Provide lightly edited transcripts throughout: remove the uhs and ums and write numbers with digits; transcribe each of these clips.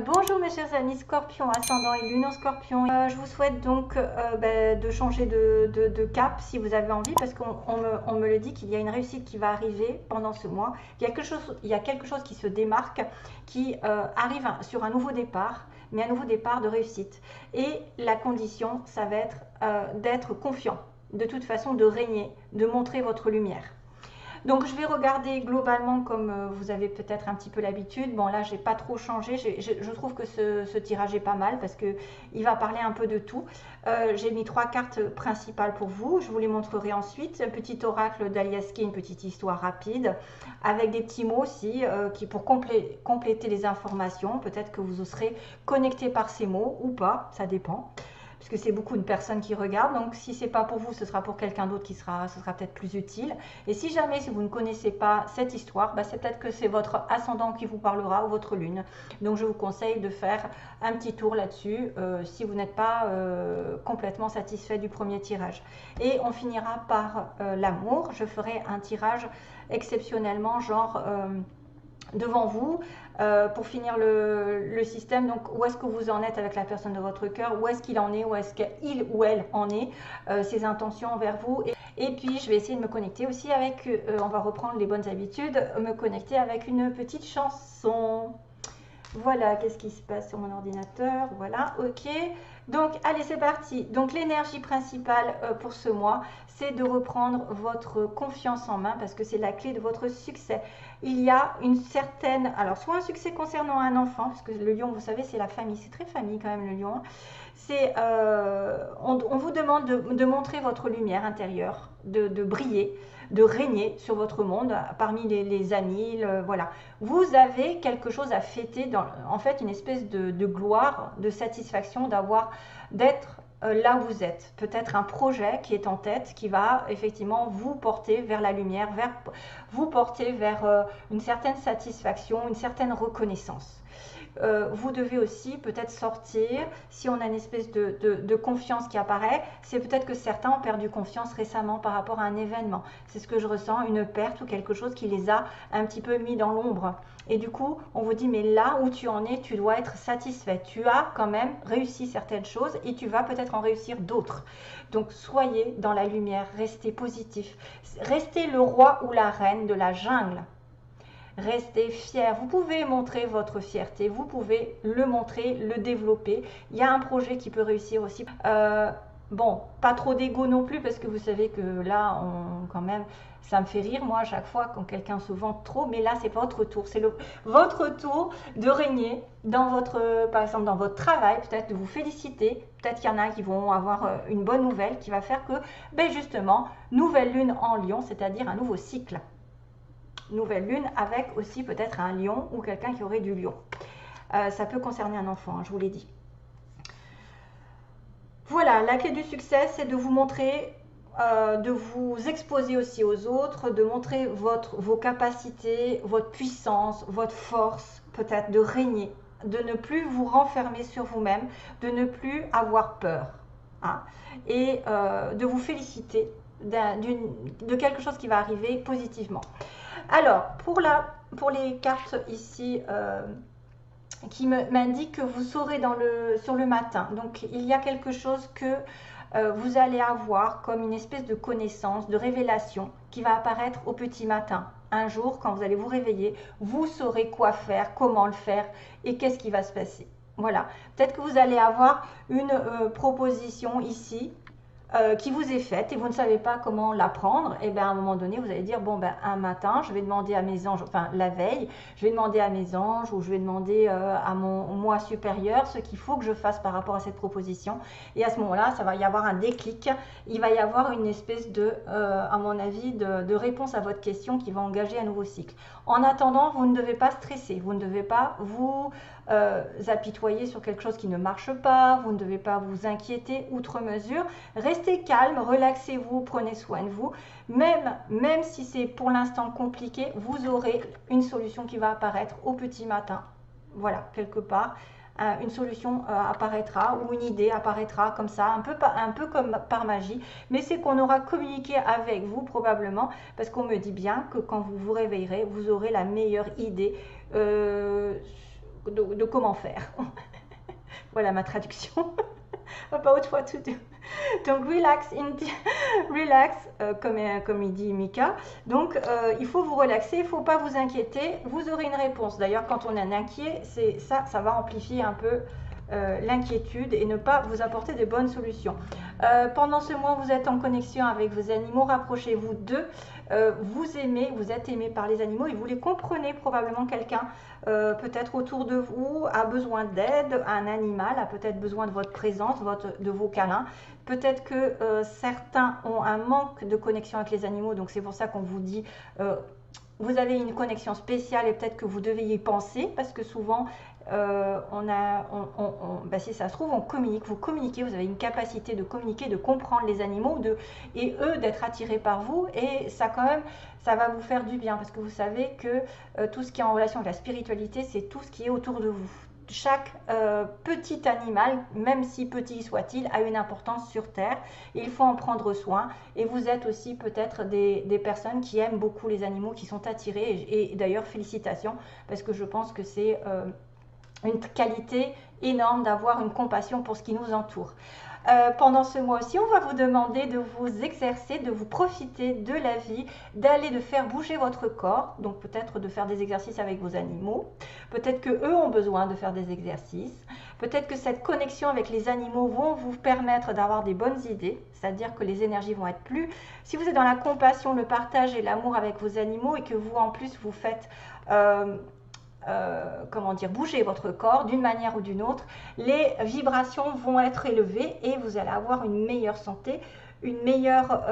Bonjour mes chers amis Scorpion, ascendant et lune en Scorpion. Je vous souhaite donc de changer de cap si vous avez envie, parce qu'on me le dit qu'il y a une réussite qui va arriver pendant ce mois. Il y a quelque chose qui se démarque, qui arrive sur un nouveau départ, mais un nouveau départ de réussite. Et la condition, ça va être d'être confiant, de toute façon de régner, de montrer votre lumière. Donc je vais regarder globalement comme vous avez peut-être un petit peu l'habitude. Bon là j'ai pas trop changé, je trouve que ce tirage est pas mal parce qu'il va parler un peu de tout. J'ai mis 3 cartes principales pour vous, je vous les montrerai ensuite. Un petit oracle d'Aliaski, une petite histoire rapide avec des petits mots aussi qui pour compléter les informations. Peut-être que vous serez connecté par ces mots ou pas, ça dépend. Puisque c'est beaucoup de personnes qui regardent, donc si c'est pas pour vous, ce sera pour quelqu'un d'autre ce sera peut-être plus utile. Et si jamais si vous ne connaissez pas cette histoire, c'est peut-être que c'est votre ascendant qui vous parlera ou votre lune. Donc je vous conseille de faire un petit tour là-dessus si vous n'êtes pas complètement satisfait du premier tirage. Et on finira par l'amour. Je ferai un tirage exceptionnellement genre devant vous pour finir le système. Donc où est-ce que vous en êtes avec la personne de votre cœur, où est-ce qu'il en est, où est-ce qu'il ou elle en est, ses intentions envers vous. Et puis je vais essayer de me connecter aussi avec, on va reprendre les bonnes habitudes, me connecter avec une petite chanson. Voilà, qu'est-ce qui se passe sur mon ordinateur? Voilà, ok. Donc, allez, c'est parti. Donc, l'énergie principale pour ce mois, c'est de reprendre votre confiance en main parce que c'est la clé de votre succès. Il y a une certaine... Alors, soit un succès concernant un enfant, parce que le lion, vous savez, c'est la famille. C'est très famille quand même, le lion. C'est, on vous demande de montrer votre lumière intérieure, de briller, de régner sur votre monde, parmi les amis, voilà. Vous avez quelque chose à fêter, en fait une espèce de gloire, de satisfaction d'être là où vous êtes. Peut-être un projet qui est en tête, qui va effectivement vous porter vers la lumière, vous porter vers une certaine satisfaction, une certaine reconnaissance. Vous devez aussi peut-être sortir, si on a une espèce de confiance qui apparaît, c'est peut-être que certains ont perdu confiance récemment par rapport à un événement. C'est ce que je ressens, une perte ou quelque chose qui les a un petit peu mis dans l'ombre. Et du coup, on vous dit, mais là où tu en es, tu dois être satisfait. Tu as quand même réussi certaines choses et tu vas peut-être en réussir d'autres. Donc, soyez dans la lumière, restez positif. Restez le roi ou la reine de la jungle. Restez fiers. Vous pouvez montrer votre fierté, vous pouvez le montrer, le développer. Il y a un projet qui peut réussir aussi. Bon, pas trop d'ego non plus, parce que vous savez que là, quand même, ça me fait rire, moi, à chaque fois, quand quelqu'un se vante trop. Mais là, c'est votre tour. C'est votre tour de régner dans votre, par exemple, dans votre travail, peut-être de vous féliciter. Peut-être qu'il y en a qui vont avoir une bonne nouvelle qui va faire que, justement, nouvelle lune en lion, c'est-à-dire un nouveau cycle. Nouvelle lune avec aussi peut-être un lion ou quelqu'un qui aurait du lion. Ça peut concerner un enfant, je vous l'ai dit. Voilà, la clé du succès, c'est de vous montrer, de vous exposer aussi aux autres, de montrer vos capacités, votre puissance, votre force, peut-être de régner, de ne plus vous renfermer sur vous-même, de ne plus avoir peur. Hein, et de vous féliciter de quelque chose qui va arriver positivement. Alors, pour les cartes ici qui m'indiquent que vous saurez sur le matin. Donc, il y a quelque chose que vous allez avoir comme une espèce de connaissance, de révélation qui va apparaître au petit matin. Un jour, quand vous allez vous réveiller, vous saurez quoi faire, comment le faire et qu'est-ce qui va se passer. Voilà. Peut-être que vous allez avoir une proposition ici qui vous est faite et vous ne savez pas comment la prendre, et bien à un moment donné vous allez dire bon un matin je vais demander à mes anges, enfin la veille je vais demander à mes anges ou je vais demander à mon moi supérieur ce qu'il faut que je fasse par rapport à cette proposition, et à ce moment là ça va y avoir un déclic, il va y avoir une espèce de à mon avis de réponse à votre question qui va engager un nouveau cycle. En attendant, vous ne devez pas stresser, vous ne devez pas vous apitoyer sur quelque chose qui ne marche pas, vous ne devez pas vous inquiéter outre mesure. Restez calme, relaxez-vous, prenez soin de vous. Même si c'est pour l'instant compliqué, vous aurez une solution qui va apparaître au petit matin. Voilà, quelque part, une solution apparaîtra ou une idée apparaîtra comme ça, un peu comme par magie. Mais c'est qu'on aura communiqué avec vous probablement, parce qu'on me dit bien que quand vous vous réveillerez, vous aurez la meilleure idée de comment faire. Voilà ma traduction. About what to do. Donc relax, comme il dit Mika. Donc il faut vous relaxer, il ne faut pas vous inquiéter. Vous aurez une réponse. D'ailleurs, quand on est inquiet, c'est ça va amplifier un peu l'inquiétude et ne pas vous apporter de bonnes solutions. Pendant ce mois, vous êtes en connexion avec vos animaux. Rapprochez-vous d'eux. Vous aimez, vous êtes aimé par les animaux et vous les comprenez. Probablement quelqu'un peut-être autour de vous a besoin d'aide, un animal a peut-être besoin de votre présence, de vos câlins. Peut-être que certains ont un manque de connexion avec les animaux, donc c'est pour ça qu'on vous dit vous avez une connexion spéciale et peut-être que vous devez y penser, parce que souvent si ça se trouve, on communique, vous communiquez, vous avez une capacité de communiquer, de comprendre les animaux et eux d'être attirés par vous, et ça quand même, ça va vous faire du bien, parce que vous savez que tout ce qui est en relation avec la spiritualité, c'est tout ce qui est autour de vous. Chaque petit animal, même si petit soit-il, a une importance sur Terre. Il faut en prendre soin. Et vous êtes aussi peut-être des personnes qui aiment beaucoup les animaux, qui sont attirées. Et d'ailleurs, félicitations, parce que je pense que c'est une qualité énorme d'avoir une compassion pour ce qui nous entoure. Pendant ce mois aussi, on va vous demander de vous exercer, de vous profiter de la vie, de faire bouger votre corps, donc peut-être de faire des exercices avec vos animaux, peut-être que eux ont besoin de faire des exercices, peut-être que cette connexion avec les animaux vont vous permettre d'avoir des bonnes idées, c'est-à-dire que les énergies vont être plus... Si vous êtes dans la compassion, le partage et l'amour avec vos animaux et que vous en plus vous faites... bouger votre corps d'une manière ou d'une autre, les vibrations vont être élevées et vous allez avoir une meilleure santé, une meilleure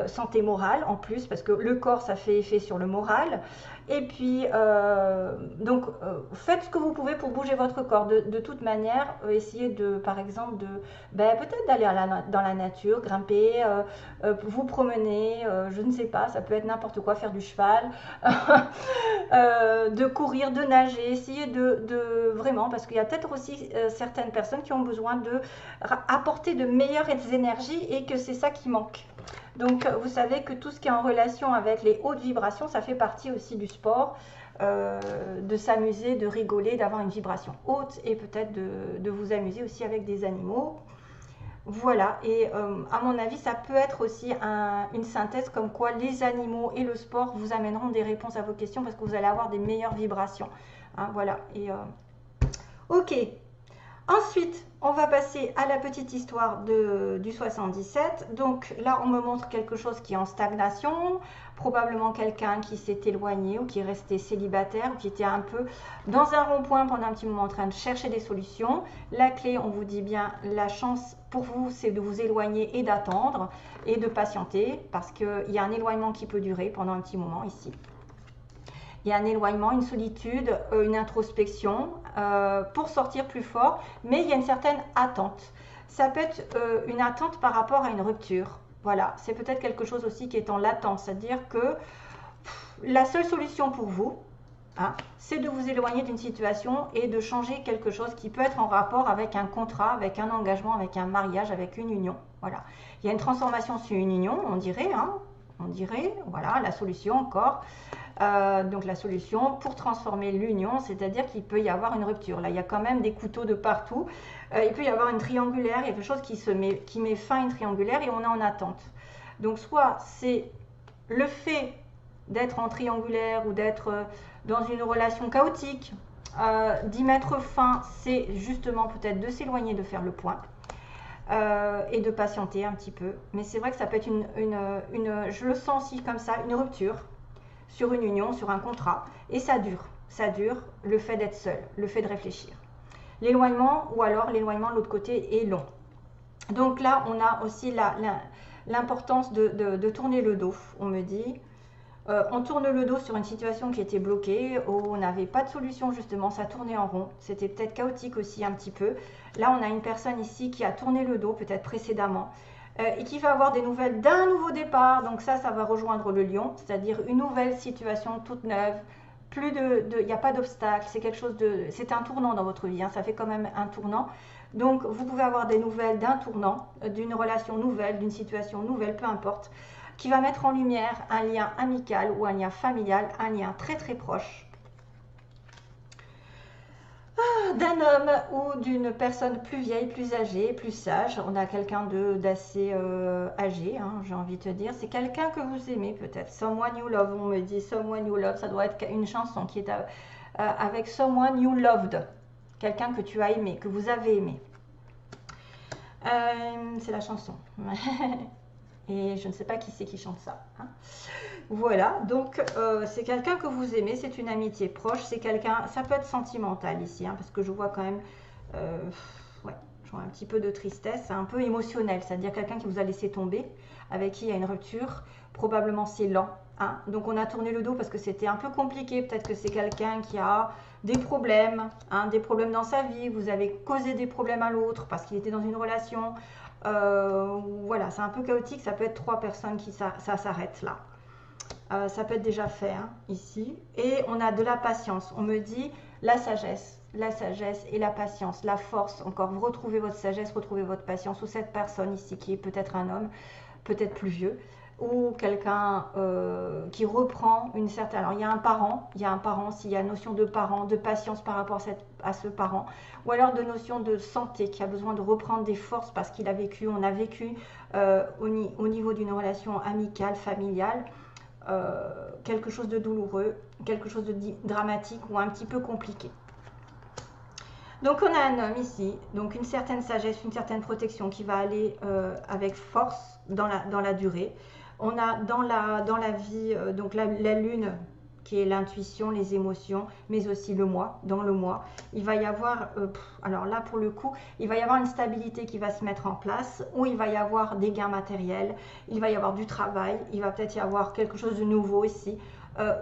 santé morale en plus, parce que le corps ça fait effet sur le moral. Et puis faites ce que vous pouvez pour bouger votre corps. De toute manière, essayez de, par exemple, peut-être d'aller dans la nature, grimper, vous promener, je ne sais pas, ça peut être n'importe quoi, faire du cheval, de courir, de nager, essayez de vraiment, parce qu'il y a peut-être aussi certaines personnes qui ont besoin de apporter de meilleures énergies et que c'est ça qui manque. Donc, vous savez que tout ce qui est en relation avec les hautes vibrations, ça fait partie aussi du sport, de s'amuser, de rigoler, d'avoir une vibration haute et peut-être de vous amuser aussi avec des animaux. Voilà, et à mon avis, ça peut être aussi une synthèse comme quoi les animaux et le sport vous amèneront des réponses à vos questions parce que vous allez avoir des meilleures vibrations. Hein, voilà, et ok. Ensuite, on va passer à la petite histoire du 77. Donc là, on me montre quelque chose qui est en stagnation, probablement quelqu'un qui s'est éloigné ou qui est resté célibataire ou qui était un peu dans un rond-point pendant un petit moment en train de chercher des solutions. La clé, on vous dit bien, la chance pour vous, c'est de vous éloigner et d'attendre et de patienter parce qu'il y a un éloignement qui peut durer pendant un petit moment ici. Il y a un éloignement, une solitude, une introspection pour sortir plus fort, mais il y a une certaine attente. Ça peut être une attente par rapport à une rupture. Voilà, c'est peut-être quelque chose aussi qui est en latence, c'est-à-dire que la seule solution pour vous, hein, c'est de vous éloigner d'une situation et de changer quelque chose qui peut être en rapport avec un contrat, avec un engagement, avec un mariage, avec une union. Voilà, il y a une transformation sur une union, on dirait, hein, voilà, la solution encore. Donc la solution pour transformer l'union, c'est-à-dire qu'il peut y avoir une rupture. Là, il y a quand même des couteaux de partout. Il peut y avoir une triangulaire, il y a quelque chose qui met fin à une triangulaire et on est en attente. Donc soit c'est le fait d'être en triangulaire ou d'être dans une relation chaotique, d'y mettre fin, c'est justement peut-être de s'éloigner, de faire le point. Et de patienter un petit peu. Mais c'est vrai que ça peut être je le sens aussi comme ça, une rupture sur une union, sur un contrat. Et ça dure, le fait d'être seul, le fait de réfléchir. L'éloignement, ou alors l'éloignement de l'autre côté est long. Donc là, on a aussi l'importance de tourner le dos, on me dit. On tourne le dos sur une situation qui était bloquée, où on n'avait pas de solution justement, ça tournait en rond. C'était peut-être chaotique aussi un petit peu. Là, on a une personne ici qui a tourné le dos, peut-être précédemment, et qui va avoir des nouvelles d'un nouveau départ. Donc ça va rejoindre le lion, c'est-à-dire une nouvelle situation toute neuve. Il n'y a pas d'obstacle, c'est un tournant dans votre vie, hein, ça fait quand même un tournant. Donc vous pouvez avoir des nouvelles d'un tournant, d'une relation nouvelle, d'une situation nouvelle, peu importe, qui va mettre en lumière un lien amical ou un lien familial, un lien très très proche. d'un homme ou d'une personne plus vieille, plus âgée, plus sage. On a quelqu'un d'assez âgé, hein, j'ai envie de te dire. C'est quelqu'un que vous aimez peut-être. Someone you love, on me dit. Someone you love, ça doit être une chanson qui est avec Someone you loved. Quelqu'un que tu as aimé, que vous avez aimé. C'est la chanson. Et je ne sais pas qui c'est qui chante ça. Hein. Voilà, donc c'est quelqu'un que vous aimez, c'est une amitié proche, c'est quelqu'un, ça peut être sentimental ici, hein, parce que je vois quand même, ouais, je vois un petit peu de tristesse, c'est un peu émotionnel, c'est-à-dire quelqu'un qui vous a laissé tomber, avec qui il y a une rupture, probablement c'est lent. Hein. Donc on a tourné le dos parce que c'était un peu compliqué, peut-être que c'est quelqu'un qui a des problèmes dans sa vie, vous avez causé des problèmes à l'autre parce qu'il était dans une relation. Voilà, c'est un peu chaotique, ça peut être 3 personnes qui ça s'arrête là. Ça peut être déjà fait hein, ici. Et on a de la patience. On me dit la sagesse et la patience, la force. Encore, vous retrouvez votre sagesse, retrouvez votre patience. Ou cette personne ici qui est peut-être un homme, peut-être plus vieux, ou quelqu'un qui reprend une certaine... Alors il y a un parent, s'il y a notion de parent, de patience par rapport à ce parent, ou alors de notion de santé qui a besoin de reprendre des forces parce qu'il a vécu, on a vécu au niveau d'une relation amicale, familiale, quelque chose de douloureux, quelque chose de dramatique ou un petit peu compliqué. Donc on a un homme ici, donc une certaine sagesse, une certaine protection qui va aller avec force dans la durée. On a dans la vie, donc la lune qui est l'intuition, les émotions, mais aussi le moi. Dans le moi, il va y avoir, alors là pour le coup, il va y avoir une stabilité qui va se mettre en place, où il va y avoir des gains matériels, il va y avoir du travail, il va peut-être y avoir quelque chose de nouveau ici,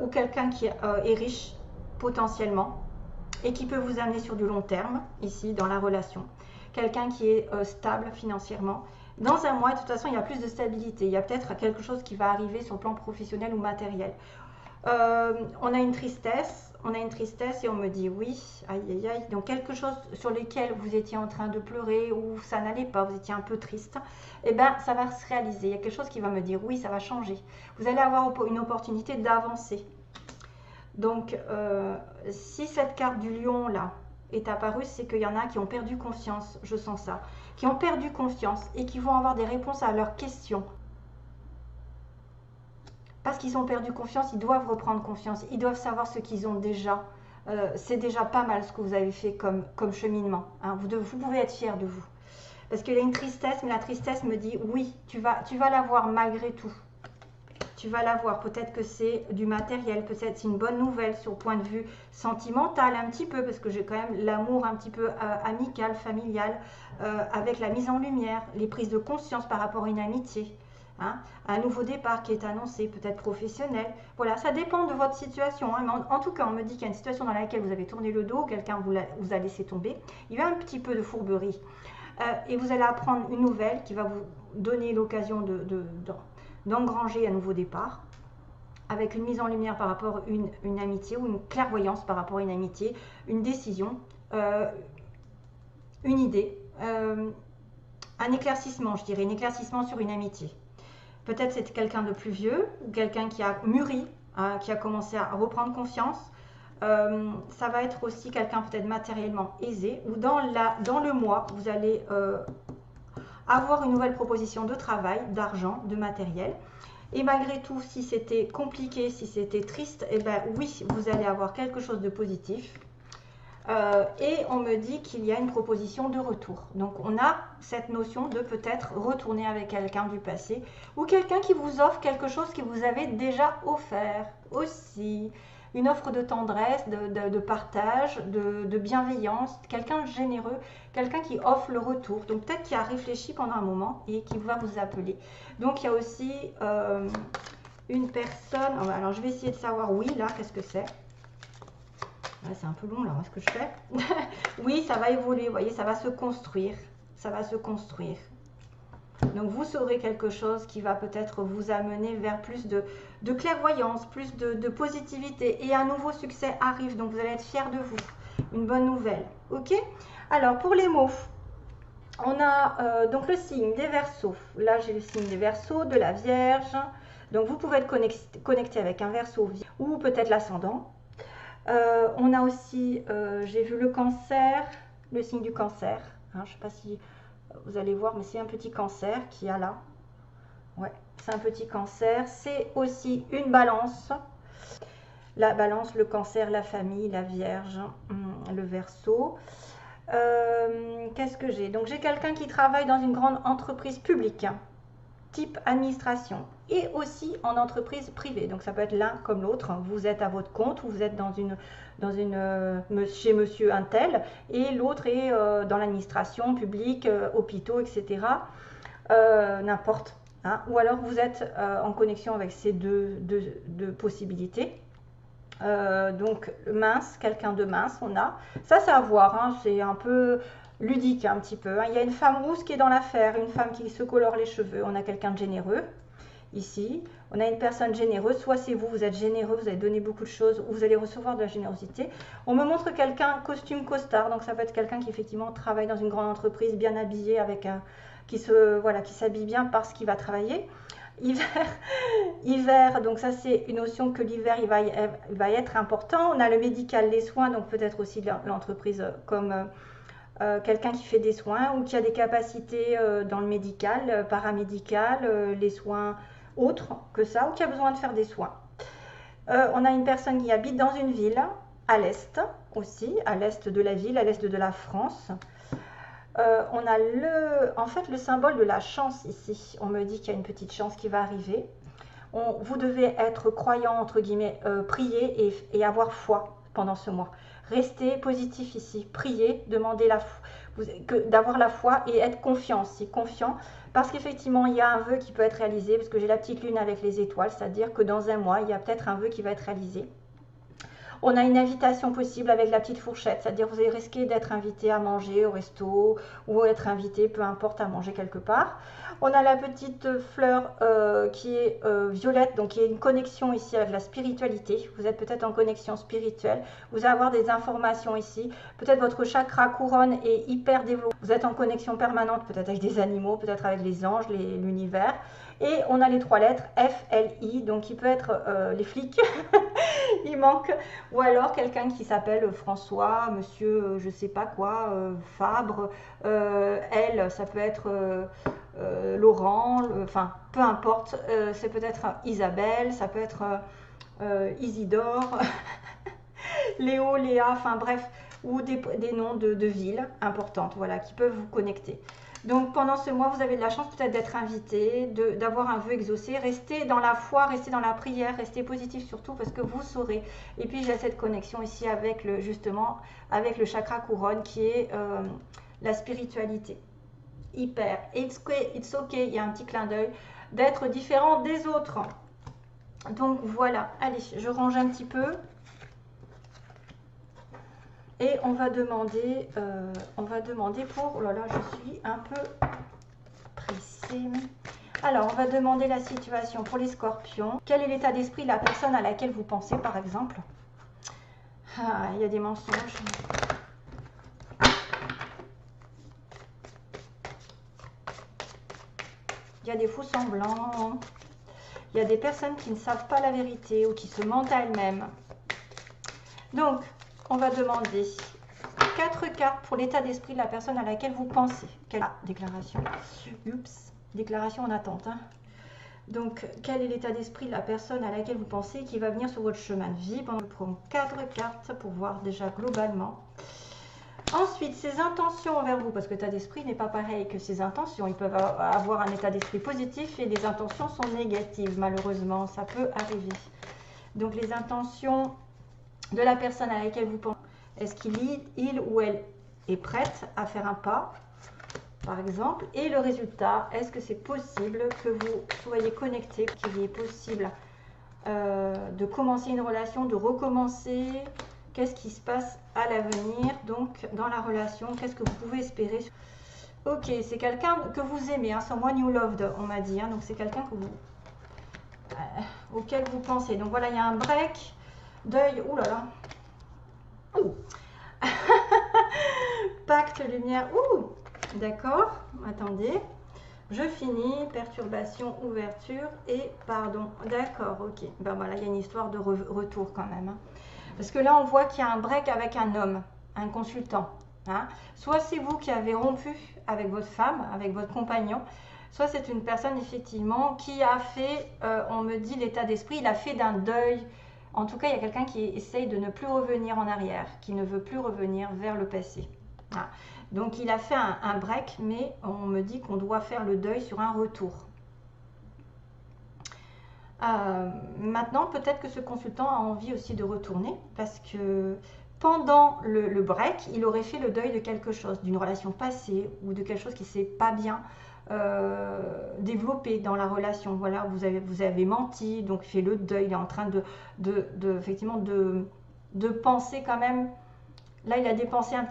ou quelqu'un qui est riche potentiellement, et qui peut vous amener sur du long terme, ici, dans la relation. Quelqu'un qui est stable financièrement. Dans un mois, de toute façon, il y a plus de stabilité. Il y a peut-être quelque chose qui va arriver sur le plan professionnel ou matériel. On a une tristesse et on me dit oui, aïe aïe aïe, donc quelque chose sur lequel vous étiez en train de pleurer ou ça n'allait pas, vous étiez un peu triste, et bien ça va se réaliser. Il y a quelque chose qui va me dire oui, ça va changer. Vous allez avoir une opportunité d'avancer. Donc, si cette carte du lion là est apparue, c'est qu'il y en a qui ont perdu confiance, je sens ça, qui ont perdu confiance et qui vont avoir des réponses à leurs questions. Parce qu'ils ont perdu confiance, ils doivent reprendre confiance, ils doivent savoir ce qu'ils ont déjà. C'est déjà pas mal ce que vous avez fait comme cheminement. Hein. Vous pouvez être fiers de vous. Parce qu'il y a une tristesse, mais la tristesse me dit oui, tu vas l'avoir malgré tout. Tu vas l'avoir, peut-être que c'est du matériel, peut-être c'est une bonne nouvelle sur le point de vue sentimental un petit peu, parce que j'ai quand même l'amour un petit peu amical, familial, avec la mise en lumière, les prises de conscience par rapport à une amitié. Hein, un nouveau départ qui est annoncé, peut-être professionnel. Voilà, ça dépend de votre situation. Hein, mais en tout cas, on me dit qu'il y a une situation dans laquelle vous avez tourné le dos, quelqu'un vous a laissé tomber. Il y a un petit peu de fourberie. Et vous allez apprendre une nouvelle qui va vous donner l'occasion d'engranger un nouveau départ, avec une mise en lumière par rapport à une amitié ou une clairvoyance par rapport à une amitié, une décision, une idée, un éclaircissement, je dirais, un éclaircissement sur une amitié. Peut-être c'est quelqu'un de plus vieux ou quelqu'un qui a mûri, hein, qui a commencé à reprendre confiance. Ça va être aussi quelqu'un peut-être matériellement aisé ou dans le mois, vous allez avoir une nouvelle proposition de travail, d'argent, de matériel. Et malgré tout, si c'était compliqué, si c'était triste, eh bien oui, vous allez avoir quelque chose de positif. Et on me dit qu'il y a une proposition de retour. Donc on a cette notion de peut-être retourner avec quelqu'un du passé ou quelqu'un qui vous offre quelque chose que vous avez déjà offert aussi. Une offre de tendresse, de partage, de bienveillance, quelqu'un de généreux, quelqu'un qui offre le retour. Donc peut-être qui a réfléchi pendant un moment et qui va vous appeler. Donc il y a aussi une personne, alors je vais essayer de savoir, oui là, qu'est-ce que c'est ? C'est un peu long là, ce que je fais. Oui, ça va évoluer, vous voyez, ça va se construire. Ça va se construire. Donc vous saurez quelque chose qui va peut-être vous amener vers plus de clairvoyance, plus de positivité. Et un nouveau succès arrive, donc vous allez être fiers de vous. Une bonne nouvelle. Ok? Alors pour les mots, on a donc le signe des Verseaux. Là j'ai le signe des Verseaux, de la Vierge. Donc vous pouvez être connecté avec un Verseau ou peut-être l'ascendant. On a aussi, j'ai vu le cancer, le signe du cancer. Hein, je ne sais pas si vous allez voir, mais c'est un petit cancer qu'il y a là. Ouais, c'est un petit cancer. C'est aussi une balance. La balance, le cancer, la famille, la vierge, le verseau. Qu'est-ce que j'ai? Donc j'ai quelqu'un qui travaille dans une grande entreprise publique, type administration, et aussi en entreprise privée. Donc ça peut être l'un comme l'autre. Vous êtes à votre compte ou vous êtes chez monsieur un tel, et l'autre est dans l'administration publique, hôpitaux, etc. N'importe. Hein. Ou alors vous êtes en connexion avec ces deux possibilités. Donc mince, quelqu'un de mince, on a. Ça, c'est à voir, hein, c'est un peu ludique un petit peu. Hein. Il y a une femme rousse qui est dans l'affaire, une femme qui se colore les cheveux. On a quelqu'un de généreux ici. On a une personne généreuse, soit c'est vous, vous êtes généreux, vous avez donné beaucoup de choses, ou vous allez recevoir de la générosité. On me montre quelqu'un costume costard, donc ça peut être quelqu'un qui effectivement travaille dans une grande entreprise, bien habillé, avec qui s'habille bien parce qu'il va travailler. Hiver, donc ça c'est une notion que l'hiver il va être important. On a le médical, les soins, donc peut-être aussi l'entreprise comme quelqu'un qui fait des soins ou qui a des capacités dans le médical, paramédical, les soins autres que ça, ou qui a besoin de faire des soins. On a une personne qui habite dans une ville à l'est aussi, à l'est de la ville, à l'est de la France. On a en fait le symbole de la chance ici. On me dit qu'il y a une petite chance qui va arriver. Vous devez être croyant, entre guillemets, prier et avoir foi pendant ce mois. Restez positif ici, priez, demandez d'avoir la foi et être confiant aussi, confiant. Parce qu'effectivement, il y a un vœu qui peut être réalisé, parce que j'ai la petite lune avec les étoiles, c'est-à-dire que dans un mois, il y a peut-être un vœu qui va être réalisé. On a une invitation possible avec la petite fourchette, c'est-à-dire vous allez risquer d'être invité à manger au resto ou être invité, peu importe, à manger quelque part. On a la petite fleur qui est violette, donc qui est une connexion ici avec la spiritualité. Vous êtes peut-être en connexion spirituelle. Vous allez avoir des informations ici. Peut-être votre chakra couronne est hyper développé. Vous êtes en connexion permanente, peut-être avec des animaux, peut-être avec les anges, l'univers. Et on a les 3 lettres F, L, I, donc qui peut être les flics, il manque, ou alors quelqu'un qui s'appelle François, monsieur, je sais pas quoi, Fabre, elle, ça peut être Laurent, enfin, peu importe, c'est peut-être Isabelle, ça peut être Isidore, Léo, Léa, enfin bref, ou des noms de villes importantes, voilà, qui peuvent vous connecter. Donc pendant ce mois, vous avez de la chance peut-être d'être invité, d'avoir un vœu exaucé. Restez dans la foi, restez dans la prière, restez positif surtout parce que vous saurez. Et puis j'ai cette connexion ici avec justement avec le chakra couronne qui est la spiritualité. Hyper. It's okay, il y a un petit clin d'œil d'être différent des autres. Donc voilà, allez, je range un petit peu. Et on va demander pour... Oh là là, je suis un peu pressée. Alors, on va demander la situation pour les scorpions. Quel est l'état d'esprit de la personne à laquelle vous pensez, par exemple? Ah, il y a des mensonges. Il y a des faux semblants. Il y a des personnes qui ne savent pas la vérité ou qui se mentent à elles-mêmes. Donc, on va demander 4 cartes pour l'état d'esprit de la personne à laquelle vous pensez. Déclaration. Oups, déclaration en attente. Hein. Donc, quel est l'état d'esprit de la personne à laquelle vous pensez qui va venir sur votre chemin de vie? On prend 4 cartes pour voir déjà globalement. Ensuite, ses intentions envers vous, parce que l'état d'esprit n'est pas pareil que ses intentions. Ils peuvent avoir un état d'esprit positif et les intentions sont négatives, malheureusement. Ça peut arriver. Donc, les intentions de la personne à laquelle vous pensez. Est-ce qu'il ou elle est prête à faire un pas, par exemple? Et le résultat, est-ce que c'est possible que vous soyez connecté, qu'il est possible de commencer une relation, de recommencer? Qu'est-ce qui se passe à l'avenir, donc, dans la relation? Qu'est-ce que vous pouvez espérer? Ok, c'est quelqu'un que vous aimez, hein, someone you loved, on m'a dit. Hein, donc, c'est quelqu'un que auquel vous pensez. Donc, voilà, il y a un break. Deuil, ouh là là. Ouh. Pacte, lumière, ouh. D'accord, attendez. Je finis, perturbation, ouverture et pardon. D'accord, ok. Ben voilà, il y a une histoire de retour quand même. Hein. Parce que là, on voit qu'il y a un break avec un homme, un consultant. Hein. Soit c'est vous qui avez rompu avec votre femme, avec votre compagnon, soit c'est une personne effectivement qui a fait, on me dit l'état d'esprit, il a fait d'un deuil. En tout cas, il y a quelqu'un qui essaye de ne plus revenir en arrière, qui ne veut plus revenir vers le passé. Ah. Donc il a fait un break, mais on me dit qu'on doit faire le deuil sur un retour. Maintenant, peut-être que ce consultant a envie aussi de retourner, parce que pendant le break, il aurait fait le deuil de quelque chose, d'une relation passée ou de quelque chose qui ne s'est pas bien développé dans la relation. Voilà, vous avez menti, donc fait le deuil, il est en train effectivement de penser quand même. Là, il a des pensées un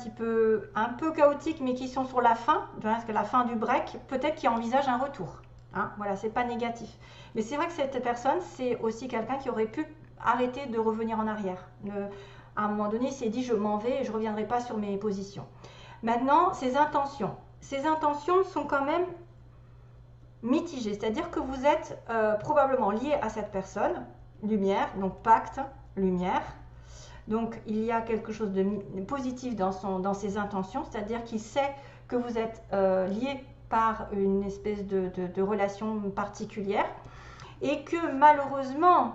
peu chaotiques, mais qui sont sur la fin, parce que la fin du break, peut-être qu'il envisage un retour. Hein, voilà, c'est pas négatif. Mais c'est vrai que cette personne, c'est aussi quelqu'un qui aurait pu arrêter de revenir en arrière. À un moment donné, il s'est dit, je m'en vais et je ne reviendrai pas sur mes positions. Maintenant, ses intentions. Ses intentions sont quand même mitigées. C'est-à-dire que vous êtes probablement lié à cette personne, lumière, donc pacte, lumière. Donc, il y a quelque chose de positif dans ses intentions. C'est-à-dire qu'il sait que vous êtes lié par une espèce de relation particulière et que malheureusement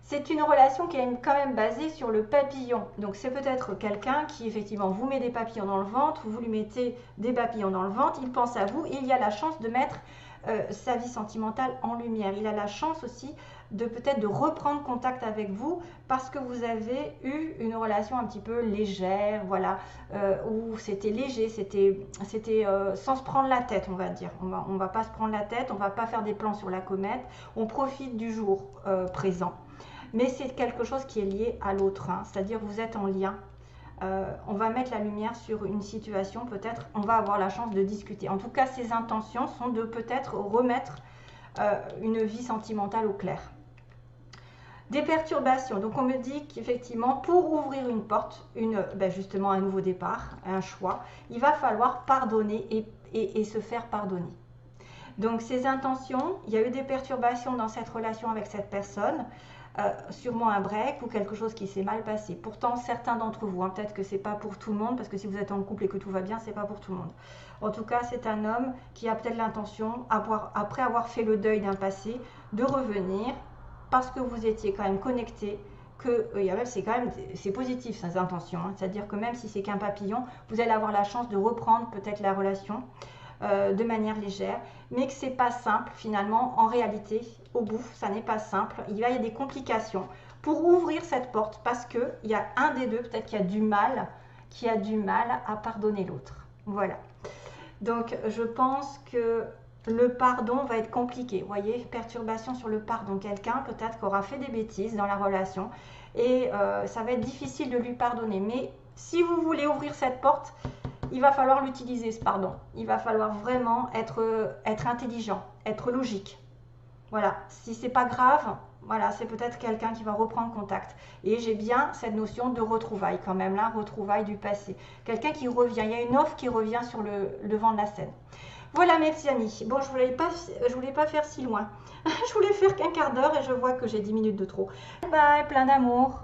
c'est une relation qui est quand même basée sur le papillon. Donc c'est peut-être quelqu'un qui effectivement vous met des papillons dans le ventre, vous lui mettez des papillons dans le ventre, il pense à vous et il y a la chance de mettre sa vie sentimentale en lumière. Il a la chance aussi de peut-être de reprendre contact avec vous parce que vous avez eu une relation un petit peu légère, voilà, où c'était léger, c'était sans se prendre la tête, on va dire. On va pas se prendre la tête, on va pas faire des plans sur la comète, on profite du jour présent. Mais c'est quelque chose qui est lié à l'autre, hein, c'est-à-dire vous êtes en lien. On va mettre la lumière sur une situation, peut-être on va avoir la chance de discuter. En tout cas, ses intentions sont de peut-être remettre une vie sentimentale au clair. Des perturbations, donc on me dit qu'effectivement pour ouvrir une porte, justement un nouveau départ, un choix, il va falloir pardonner et se faire pardonner. Donc ces intentions, il y a eu des perturbations dans cette relation avec cette personne, sûrement un break ou quelque chose qui s'est mal passé. Pourtant certains d'entre vous, hein, peut-être que c'est pas pour tout le monde, parce que si vous êtes en couple et que tout va bien, c'est pas pour tout le monde. En tout cas, c'est un homme qui a peut-être l'intention, après avoir fait le deuil d'un passé, de revenir parce que vous étiez quand même connecté, que c'est positif ces intentions, hein, c'est-à-dire que même si c'est qu'un papillon, vous allez avoir la chance de reprendre peut-être la relation de manière légère, mais que c'est pas simple finalement. En réalité, au bout, ça n'est pas simple. Il y a des complications pour ouvrir cette porte parce que il y a un des deux peut-être qui a du mal à pardonner l'autre. Voilà. Donc je pense que le pardon va être compliqué. Vous voyez, perturbation sur le pardon. Quelqu'un peut-être qu'aura fait des bêtises dans la relation et ça va être difficile de lui pardonner. Mais si vous voulez ouvrir cette porte, il va falloir l'utiliser, ce pardon. Il va falloir vraiment être intelligent, être logique. Voilà, si c'est pas grave, voilà, c'est peut-être quelqu'un qui va reprendre contact. Et j'ai bien cette notion de retrouvailles quand même, là, retrouvailles du passé. Quelqu'un qui revient, il y a une offre qui revient sur le devant de la scène. Voilà mes petits amis. Bon, je voulais pas faire si loin. Je voulais faire qu'un quart d'heure et je vois que j'ai 10 minutes de trop. Bye, plein d'amour.